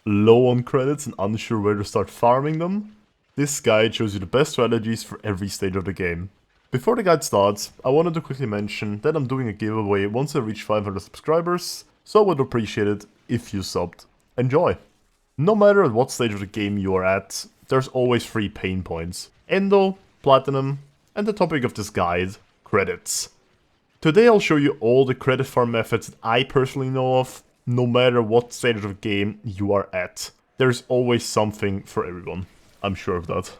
low on credits and unsure where to start farming them? This guide shows you the best strategies for every stage of the game. Before the guide starts, I wanted to quickly mention that I'm doing a giveaway once I reach 500 subscribers, so I would appreciate it if you subbed. Enjoy! No matter at what stage of the game you are at, there's always 3 pain points: Endo, Platinum, and the topic of this guide, credits. Today I'll show you all the credit farm methods that I personally know of, no matter what stage of the game you are at. There's always something for everyone, I'm sure of that.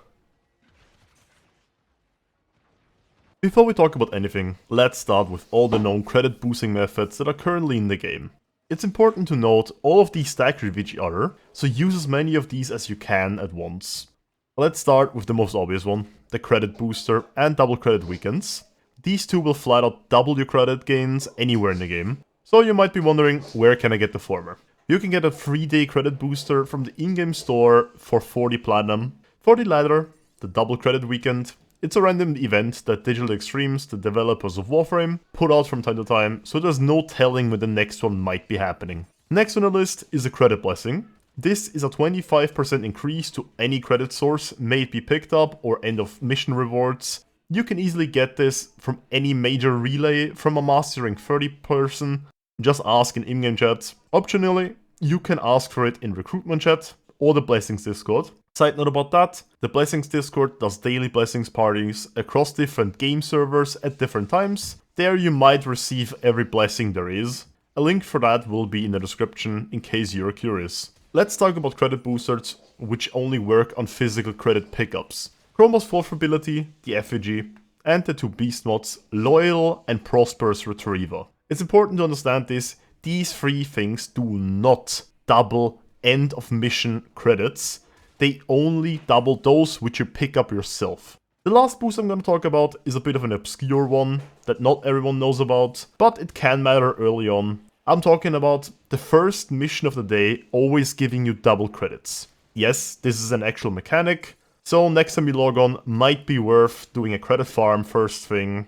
Before we talk about anything, let's start with all the known credit boosting methods that are currently in the game. It's important to note all of these stack with each other, so use as many of these as you can at once. Let's start with the most obvious one, the credit booster and double credit weekends. These two will flat out double your credit gains anywhere in the game, so you might be wondering, where can I get the former? You can get a 3-day credit booster from the in-game store for 40 platinum. For the latter, the double credit weekend, it's a random event that Digital Extremes, the developers of Warframe, put out from time to time, so there's no telling when the next one might be happening. Next on the list is a credit blessing. This is a 25% increase to any credit source, may it be picked up or end of mission rewards. You can easily get this from any major relay from a mastering 30 person, just ask in in-game chat. Optionally, you can ask for it in recruitment chat or the Blessings Discord. Side note about that, the Blessings Discord does daily Blessings parties across different game servers at different times. There you might receive every blessing there is. A link for that will be in the description in case you're curious. Let's talk about credit boosters, which only work on physical credit pickups. Chroma's 4th ability, the effigy, and the 2 beast mods, Loyal and Prosperous Retriever. It's important to understand this, these 3 things do not double end of mission credits. They only double those which you pick up yourself. The last boost I'm going to talk about is a bit of an obscure one that not everyone knows about, but it can matter early on. I'm talking about the first mission of the day always giving you double credits. Yes, this is an actual mechanic, so next time you log on might be worth doing a credit farm first thing,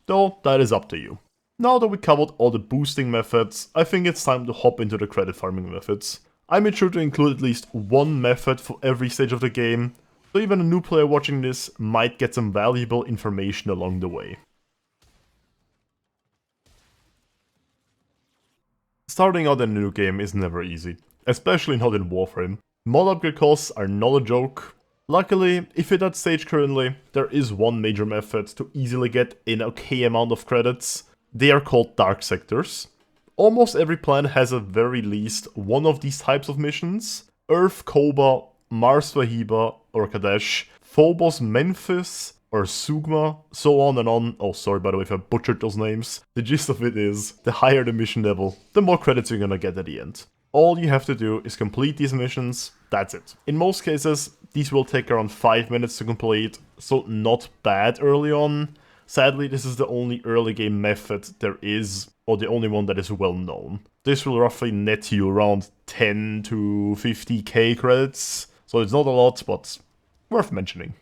though that is up to you. Now that we covered all the boosting methods, I think it's time to hop into the credit farming methods. I made sure to include at least one method for every stage of the game, so even a new player watching this might get some valuable information along the way. Starting out in a new game is never easy, especially not in Warframe. Mod upgrade costs are not a joke. Luckily, if you're at that stage currently, there is one major method to easily get an okay amount of credits. They are called Dark Sectors. Almost every planet has at very least one of these types of missions. Earth Koba, Mars Wahiba or Kadesh, Phobos Memphis or Sugma, so on and on. Oh, sorry by the way if I butchered those names. The gist of it is, the higher the mission level, the more credits you're gonna get at the end. All you have to do is complete these missions, that's it. In most cases, these will take around 5 minutes to complete, so not bad early on. Sadly, this is the only early game method there is, or the only one that is well known. This will roughly net you around 10 to 50k credits, so it's not a lot, but worth mentioning.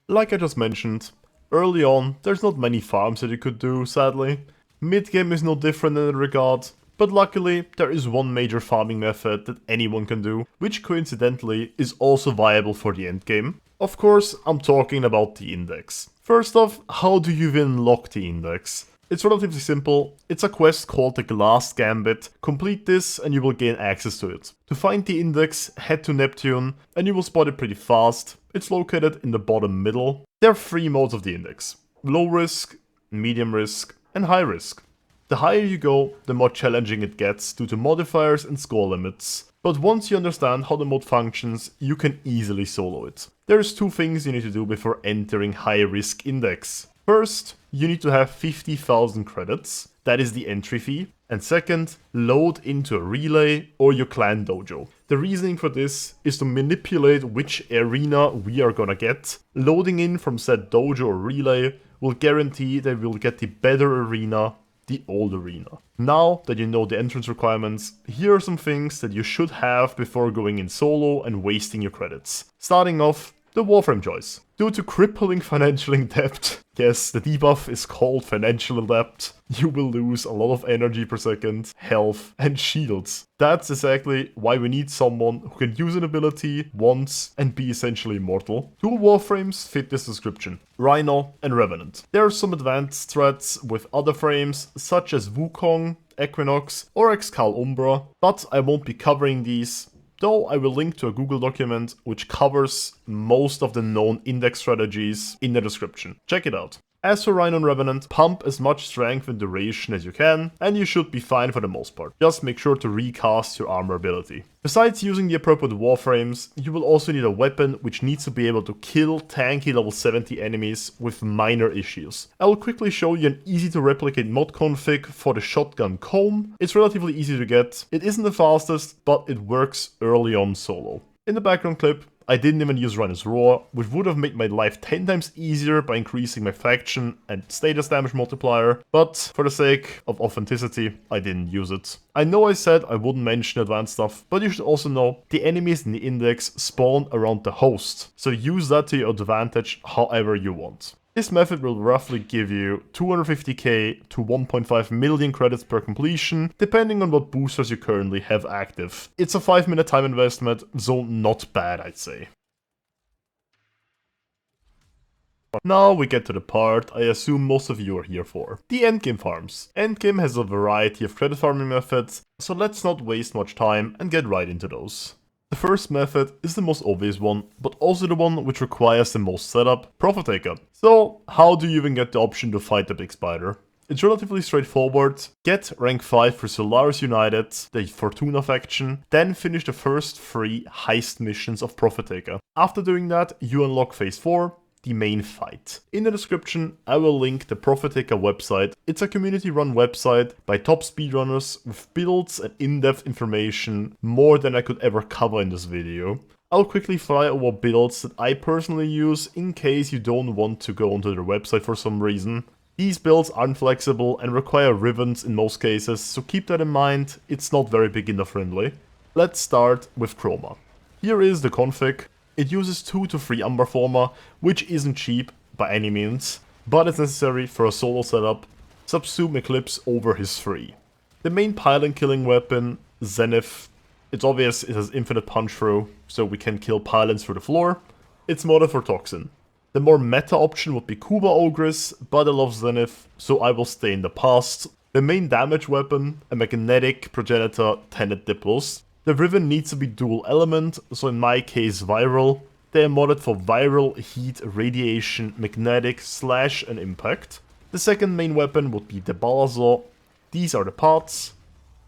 Like I just mentioned, early on there's not many farms that you could do, sadly. Mid-game is no different in that regard, but luckily there is one major farming method that anyone can do, which coincidentally is also viable for the endgame. Of course, I'm talking about the index. First off, how do you even unlock the index? It's relatively simple. It's a quest called the Glass Gambit. Complete this and you will gain access to it. To find the index, head to Neptune and you will spot it pretty fast. It's located in the bottom middle. There are 3 modes of the index: low risk, medium risk and high risk. The higher you go, the more challenging it gets due to modifiers and score limits. But once you understand how the mode functions, you can easily solo it. There's 2 things you need to do before entering high risk index. First, you need to have 50,000 credits, that is the entry fee. And second, load into a relay or your clan dojo. The reasoning for this is to manipulate which arena we are gonna get. Loading in from said dojo or relay will guarantee that we'll get the better arena, the old arena. Now that you know the entrance requirements, here are some things that you should have before going in solo and wasting your credits. Starting off, the Warframe choice. Due to crippling financial debt, yes, the debuff is called financial debt, you will lose a lot of energy per second, health, and shields. That's exactly why we need someone who can use an ability once and be essentially immortal. Two Warframes fit this description, Rhino and Revenant. There are some advanced threats with other frames, such as Wukong, Equinox, or Excal Umbra, but I won't be covering these, though I will link to a Google document which covers most of the known index strategies in the description. Check it out. As for Rhino and Revenant, pump as much strength and duration as you can, and you should be fine for the most part. Just make sure to recast your armor ability. Besides using the appropriate warframes, you will also need a weapon which needs to be able to kill tanky level 70 enemies with minor issues. I will quickly show you an easy to replicate mod config for the shotgun comb. It's relatively easy to get. It isn't the fastest, but it works early on solo. In the background clip, I didn't even use Rhino's Roar, which would have made my life 10 times easier by increasing my faction and status damage multiplier, but for the sake of authenticity, I didn't use it. I know I said I wouldn't mention advanced stuff, but you should also know the enemies in the index spawn around the host, so use that to your advantage however you want. This method will roughly give you 250k to 1.5 million credits per completion, depending on what boosters you currently have active. It's a 5-minute time investment, so not bad, I'd say. Now we get to the part I assume most of you are here for. The endgame farms. Endgame has a variety of credit farming methods, so let's not waste much time and get right into those. The first method is the most obvious one, but also the one which requires the most setup, Profit Taker. So, how do you even get the option to fight the big spider? It's relatively straightforward. Get rank 5 for Solaris United, the Fortuna faction, then finish the first 3 heist missions of Profit Taker. After doing that, you unlock phase 4, the main fight. In the description, I will link the Profit Taker website. It's a community-run website by top speedrunners with builds and in-depth information, more than I could ever cover in this video. I'll quickly fly over builds that I personally use in case you don't want to go onto their website for some reason. These builds aren't flexible and require ribbons in most cases, so keep that in mind, it's not very beginner friendly. Let's start with Chroma. Here is the config. It uses 2 to 3 Umber Former, which isn't cheap by any means, but it's necessary for a solo setup. Subsume Eclipse over his 3. The main pylon killing weapon, Zenith. It's obvious it has infinite punch through, so we can kill pylons through the floor. It's modded for Toxin. The more meta option would be Kuba Ogress, but I love Zenith, so I will stay in the past. The main damage weapon, a magnetic progenitor Tenet Diplos. The Riven needs to be dual element, so in my case viral. They are modded for viral, heat, radiation, magnetic, slash and impact. The second main weapon would be the Balazar. These are the parts.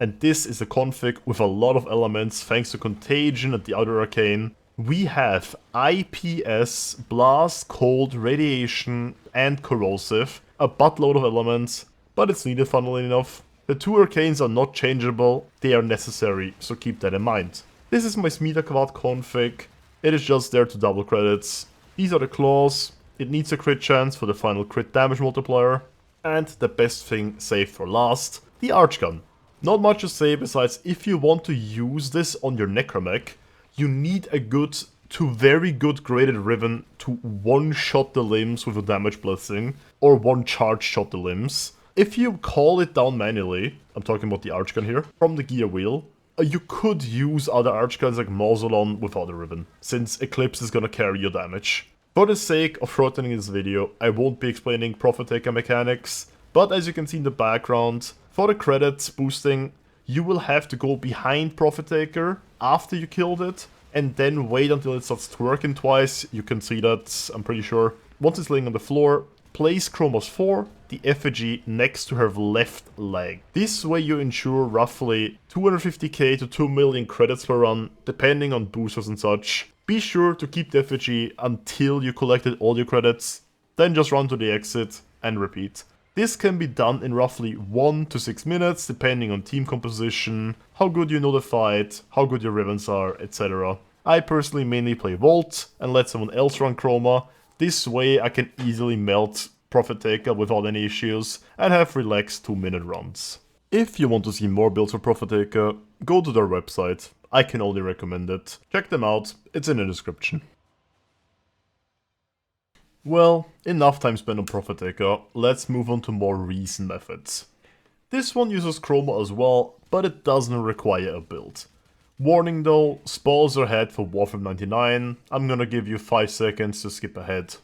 And this is a config with a lot of elements thanks to Contagion and the Outer Arcane. We have IPS, Blast, Cold, Radiation and Corrosive. A buttload of elements, but it's needed funnily enough. The 2 arcanes are not changeable, they are necessary, so keep that in mind. This is my Smita Quad config, it is just there to double credits. These are the claws, it needs a crit chance for the final crit damage multiplier. And the best thing saved for last, the Archgun. Not much to say besides if you want to use this on your Necromech, you need a good to very good graded Riven to one-shot the limbs with a damage blessing, or one-charge shot the limbs. If you call it down manually, I'm talking about the Archgun here, from the gear wheel, you could use other Archguns like Mausolon without a Ribbon, since Eclipse is gonna carry your damage. For the sake of shortening this video, I won't be explaining Profit Taker mechanics, but as you can see in the background, for the credits boosting, you will have to go behind Profit Taker after you killed it, and then wait until it starts twerking twice. You can see that, I'm pretty sure. Once it's laying on the floor, place Chroma's 4, the effigy, next to her left leg. This way you ensure roughly 250k to 2 million credits per run, depending on boosters and such. Be sure to keep the effigy until you collected all your credits, then just run to the exit and repeat. This can be done in roughly 1 to 6 minutes, depending on team composition, how good you know the fight, how good your ribbons are, etc. I personally mainly play Volt and let someone else run Chroma. This way I can easily melt Profit Taker without any issues and have relaxed 2-minute runs. If you want to see more builds for Profit Taker, go to their website. I can only recommend it. Check them out, it's in the description. Well, enough time spent on Profit Taker, let's move on to more recent methods. This one uses Chroma as well, but it doesn't require a build. Warning though, spoilers are ahead for Warframe 99, I'm gonna give you 5 seconds to skip ahead.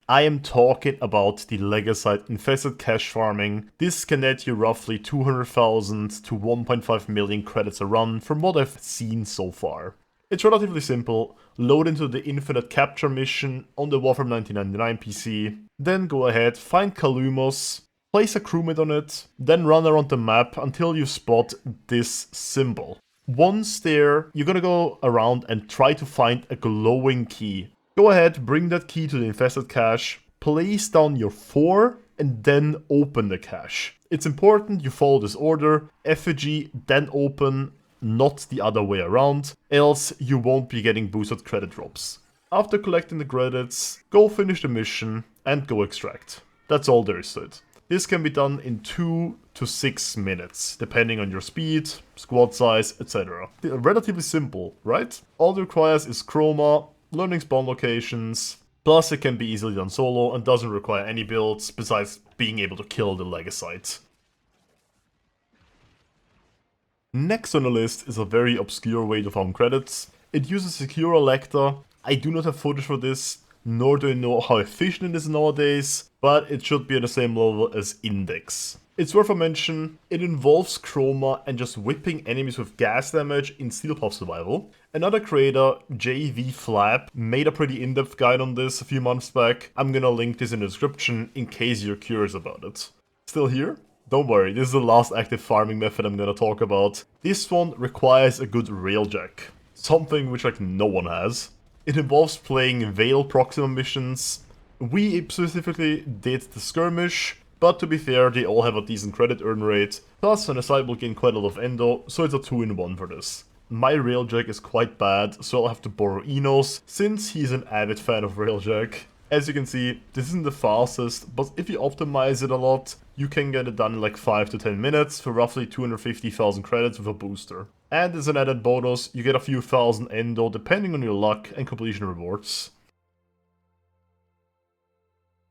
I am talking about the Legasite infested cache farming. This can net you roughly 200,000 to 1.5 million credits a run from what I've seen so far. It's relatively simple, load into the Infinite Capture mission on the Warframe 1999 PC, then go ahead, find Kalumos, place a crewmate on it, then run around the map until you spot this symbol. Once there, you're gonna go around and try to find a glowing key. Go ahead, bring that key to the infested cache, place down your 4, and then open the cache. It's important you follow this order, effigy, then open, not the other way around, else you won't be getting boosted credit drops. After collecting the credits, go finish the mission and go extract. That's all there is to it. This can be done in 2 to 6 minutes, depending on your speed, squad size, etc. Relatively simple, right? All it requires is Chroma, learning spawn locations, plus it can be easily done solo and doesn't require any builds besides being able to kill the Legasite. Next on the list is a very obscure way to farm credits. It uses Secure Electa. I do not have footage for this, nor do I know how efficient it is nowadays, but it should be at the same level as Index. It's worth a mention, it involves Chroma and just whipping enemies with gas damage in Steel Puff Survival. Another creator, JV Flap, made a pretty in-depth guide on this a few months back. I'm gonna link this in the description in case you're curious about it. Still here? Don't worry, this is the last active farming method I'm gonna talk about. This one requires a good railjack, something which like no one has. It involves playing Veil Proxima missions. We specifically did the skirmish, but to be fair, they all have a decent credit earn rate, plus on the side will gain quite a lot of endo, so it's a 2-in-1 for this. My railjack is quite bad, so I'll have to borrow Ino's, since he's an avid fan of railjack. As you can see, this isn't the fastest, but if you optimize it a lot, you can get it done in like 5 to 10 minutes for roughly 250,000 credits with a booster. And as an added bonus, you get a few thousand endo depending on your luck and completion rewards.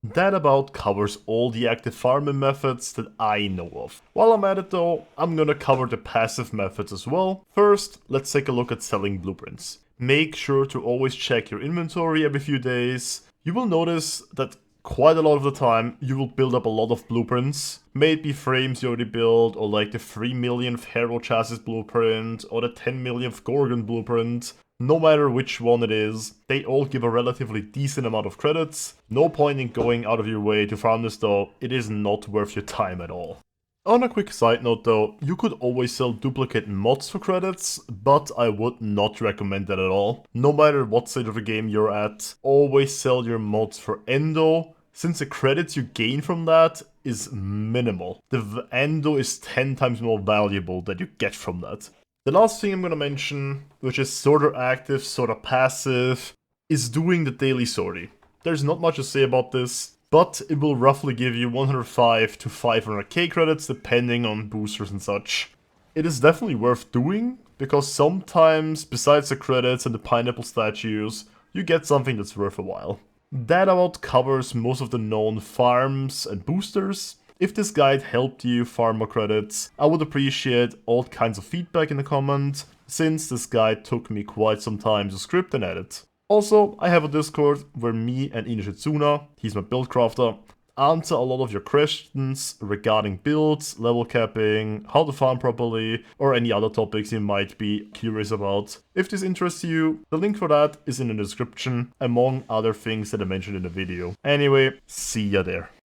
That about covers all the active farming methods that I know of. While I'm at it though, I'm gonna cover the passive methods as well. First, let's take a look at selling blueprints. Make sure to always check your inventory every few days. You will notice that quite a lot of the time you will build up a lot of blueprints. May it be frames you already built, or like the 3 millionth Hero Chassis blueprint, or the 10 millionth Gorgon blueprint. No matter which one it is, they all give a relatively decent amount of credits. No point in going out of your way to farm this though, it is not worth your time at all. On a quick side note though, you could always sell duplicate mods for credits, but I would not recommend that at all. No matter what stage of the game you're at, always sell your mods for endo, since the credits you gain from that is minimal. The endo is 10 times more valuable that you get from that. The last thing I'm gonna mention, which is sorta active, sorta passive, is doing the daily sortie. There's not much to say about this, but it will roughly give you 105 to 500k credits depending on boosters and such. It is definitely worth doing, because sometimes, besides the credits and the pineapple statues, you get something that's worth a while. That about covers most of the known farms and boosters. If this guide helped you farm more credits, I would appreciate all kinds of feedback in the comments, since this guide took me quite some time to script and edit. Also, I have a Discord where me and Inochidzuna, he's my build crafter, answer a lot of your questions regarding builds, level capping, how to farm properly, or any other topics you might be curious about. If this interests you, the link for that is in the description, among other things that I mentioned in the video. Anyway, see ya there.